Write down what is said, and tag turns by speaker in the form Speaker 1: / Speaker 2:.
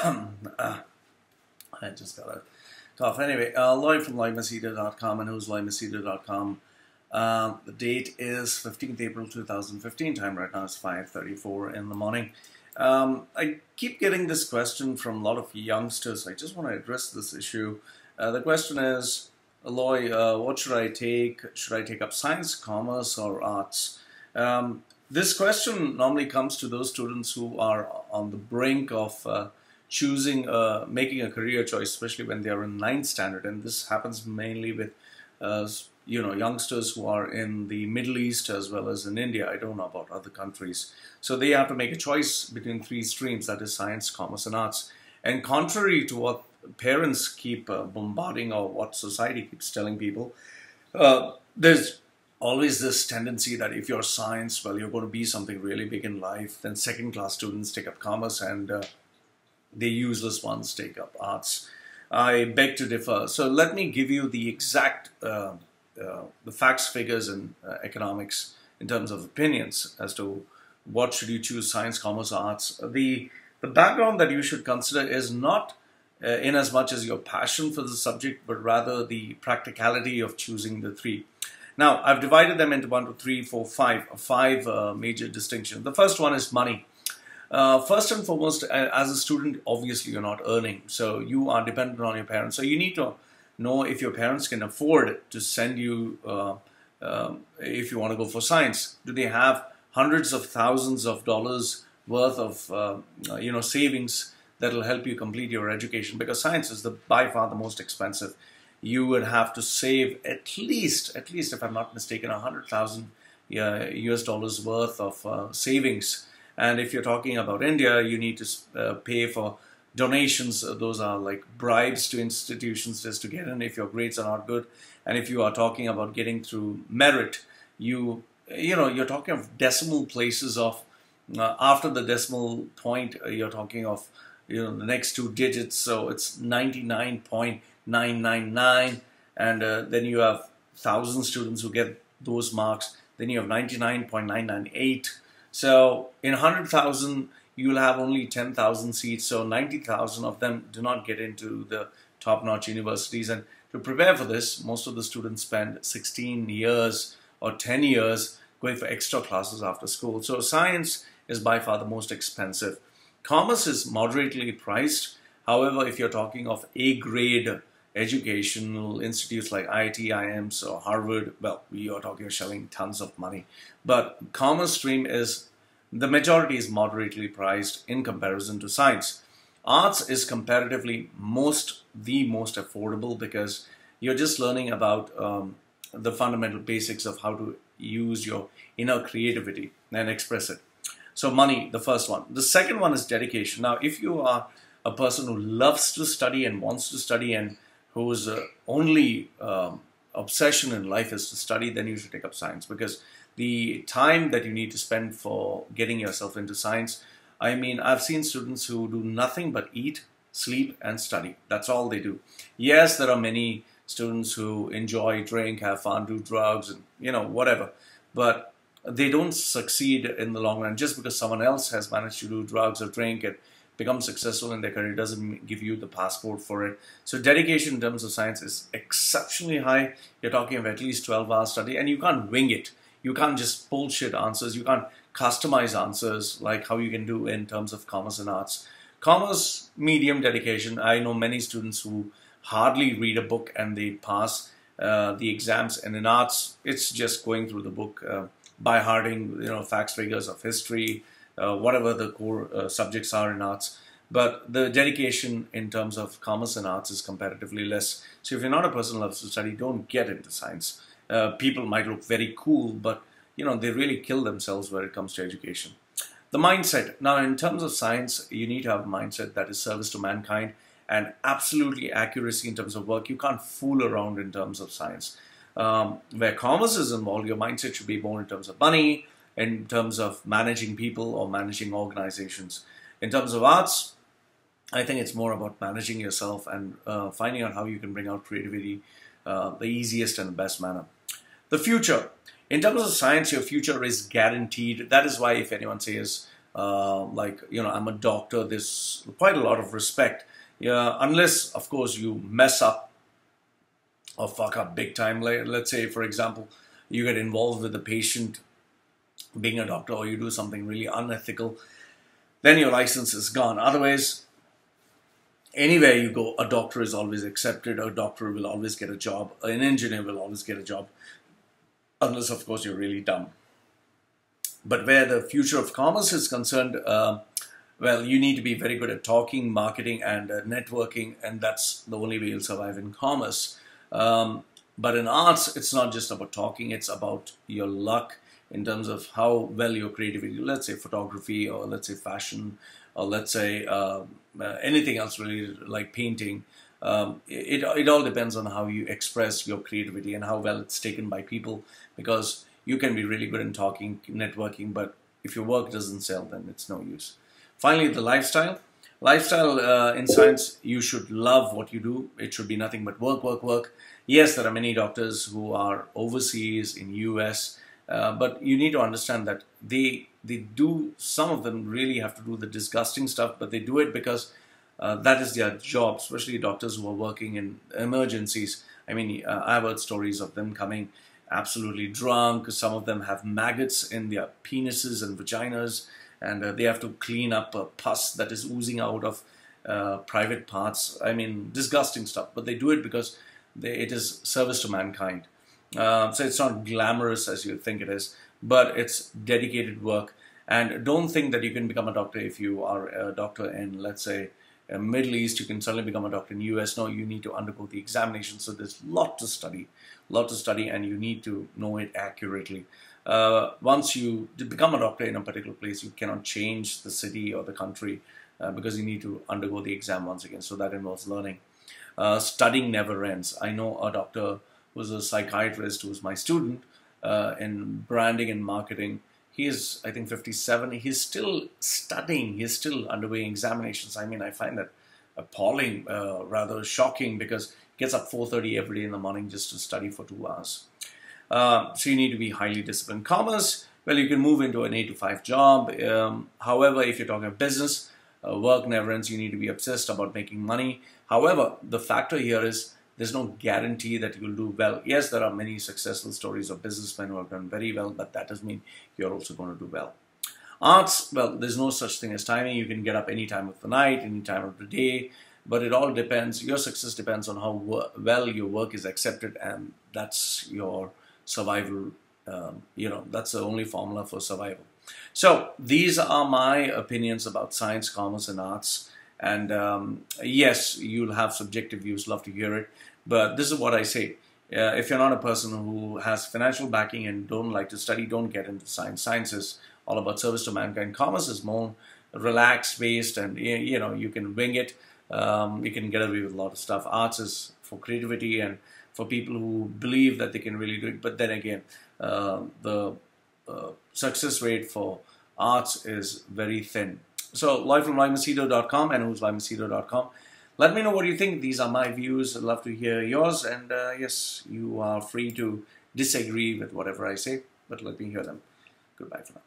Speaker 1: I just got a cough. Anyway, Loy from LoyMachedo.com, and who's LoyMachedo.com. The date is 15th April 2015. Time right now is 5:34 in the morning. I keep getting this question from a lot of youngsters. I just want to address this issue. The question is, Loy, what should I take? Should I take up science, commerce, or arts? This question normally comes to those students who are on the brink of choosing, making a career choice, especially when they are in 9th standard. And this happens mainly with, youngsters who are in the Middle East as well as in India. I don't know about other countries. So they have to make a choice between 3 streams, that is science, commerce, and arts. And contrary to what parents keep bombarding or what society keeps telling people, there's always this tendency that if you're science, well, you're going to be something really big in life. Then second-class students take up commerce, and the useless ones take up arts. I beg to differ. So let me give you the exact the facts, figures, and economics in terms of opinions as to what should you choose, science, commerce, or arts. The background that you should consider is not in as much as your passion for the subject, but rather the practicality of choosing the 3. Now, I've divided them into 1, 2, 3, 4, 5 major distinctions. The first one is money. First and foremost, as a student, obviously you're not earning, so you are dependent on your parents. So you need to know if your parents can afford to send you, if you want to go for science. Do they have hundreds of thousands of dollars worth of savings that will help you complete your education? Because science is by far the most expensive. You would have to save at least if I'm not mistaken, 100,000 US dollars worth of savings. And if you're talking about India, you need to pay for donations. Those are like bribes to institutions just to get in if your grades are not good. And if you are talking about getting through merit, you're talking of decimal places of, after the decimal point, you're talking of the next 2 digits. So it's 99.999, and then you have 1,000 students who get those marks. Then you have 99.998. So in 100,000, you'll have only 10,000 seats. So 90,000 of them do not get into the top-notch universities. And to prepare for this, most of the students spend 16 years or 10 years going for extra classes after school. So science is by far the most expensive. Commerce is moderately priced. However, if you're talking of A-grade educational institutes like IIT, IIMs, or Harvard, well, we are talking of shelling tons of money. But commerce stream the majority is moderately priced in comparison to science. Arts is comparatively the most affordable because you're just learning about the fundamental basics of how to use your inner creativity and express it. So money, the first one. The second one is dedication. Now, if you are a person who loves to study and wants to study and whose only obsession in life is to study, then you should take up science, because the time that you need to spend for getting yourself into science, I mean, I've seen students who do nothing but eat, sleep, and study. That's all they do. Yes, there are many students who enjoy, drink, have fun, do drugs, and whatever, but they don't succeed in the long run. Just because someone else has managed to do drugs or drink and become successful in their career doesn't give you the passport for it. So dedication in terms of science is exceptionally high. You're talking of at least 12 hours study, and you can't wing it. You can't just bullshit answers. You can't customize answers like how you can do in terms of commerce and arts. Commerce, medium dedication. I know many students who hardly read a book and they pass the exams. And in arts, it's just going through the book by hearting, facts, figures of history, whatever the core subjects are in arts. But the dedication in terms of commerce and arts is comparatively less. So if you're not a person who loves to study, don't get into science. People might look very cool, but they really kill themselves when it comes to education. The mindset. Now, in terms of science, you need to have a mindset that is service to mankind and absolutely accuracy in terms of work. You can't fool around in terms of science. Where commerce is involved, your mindset should be more in terms of money, in terms of managing people or managing organizations. In terms of arts, I think it's more about managing yourself and finding out how you can bring out creativity the easiest and the best manner. The future. In terms of science, your future is guaranteed. That is why if anyone says like, I'm a doctor, there's quite a lot of respect. Yeah, unless, of course, you mess up or fuck up big time. Let's say, for example, you get involved with the patient being a doctor, or you do something really unethical, then your license is gone. Otherwise, anywhere you go, a doctor is always accepted, a doctor will always get a job, an engineer will always get a job, unless, of course, you're really dumb. But where the future of commerce is concerned, well, you need to be very good at talking, marketing, and networking, and that's the only way you'll survive in commerce. But in arts, it's not just about talking, it's about your luck in terms of how well your creativity, let's say photography, or let's say fashion, or let's say anything else related like painting. It all depends on how you express your creativity and how well it's taken by people, because you can be really good in talking, networking, but if your work doesn't sell, then it's no use. Finally, the lifestyle. Lifestyle in science, you should love what you do. It should be nothing but work, work, work. Yes, there are many doctors who are overseas in US, but you need to understand that they do, some of them really have to do the disgusting stuff, but they do it because that is their job, especially doctors who are working in emergencies. I mean, I've heard stories of them coming absolutely drunk. Some of them have maggots in their penises and vaginas, and they have to clean up pus that is oozing out of private parts. I mean, disgusting stuff, but they do it because it is service to mankind. So it's not glamorous as you think it is, but it's dedicated work. And don't think that you can become a doctor if you are a doctor in, let's say, Middle East. You can suddenly become a doctor in US. No, you need to undergo the examination. So there's a lot to study, and you need to know it accurately. Once you become a doctor in a particular place, you cannot change the city or the country because you need to undergo the exam once again. So that involves learning. Studying never ends. I know a doctor who's a psychiatrist who was my student in branding and marketing. He is, I think, 57. He's still studying. He's still undergoing examinations. I mean, I find that appalling, rather shocking, because he gets up 4:30 every day in the morning just to study for 2 hours. So you need to be highly disciplined. Commerce, well, you can move into an 8 to 5 job. However, if you're talking about business, work never ends. You need to be obsessed about making money. However, the factor here is there's no guarantee that you'll do well. Yes, there are many successful stories of businessmen who have done very well, but that doesn't mean you're also going to do well. Arts, well, there's no such thing as timing. You can get up any time of the night, any time of the day, but it all depends. Your success depends on how well your work is accepted, and that's your survival. That's the only formula for survival. So these are my opinions about science, commerce, and arts. And yes, you'll have subjective views, love to hear it. But this is what I say. If you're not a person who has financial backing and don't like to study, don't get into science. Science is all about service to mankind. Commerce is more relaxed based, and you can wing it. You can get away with a lot of stuff. Arts is for creativity and for people who believe that they can really do it. But then again, the success rate for arts is very thin. So, Loy from LoyMachedo.com and who's LoyMachedo.com. Let me know what you think. These are my views. I'd love to hear yours. And yes, you are free to disagree with whatever I say, but let me hear them. Goodbye for now.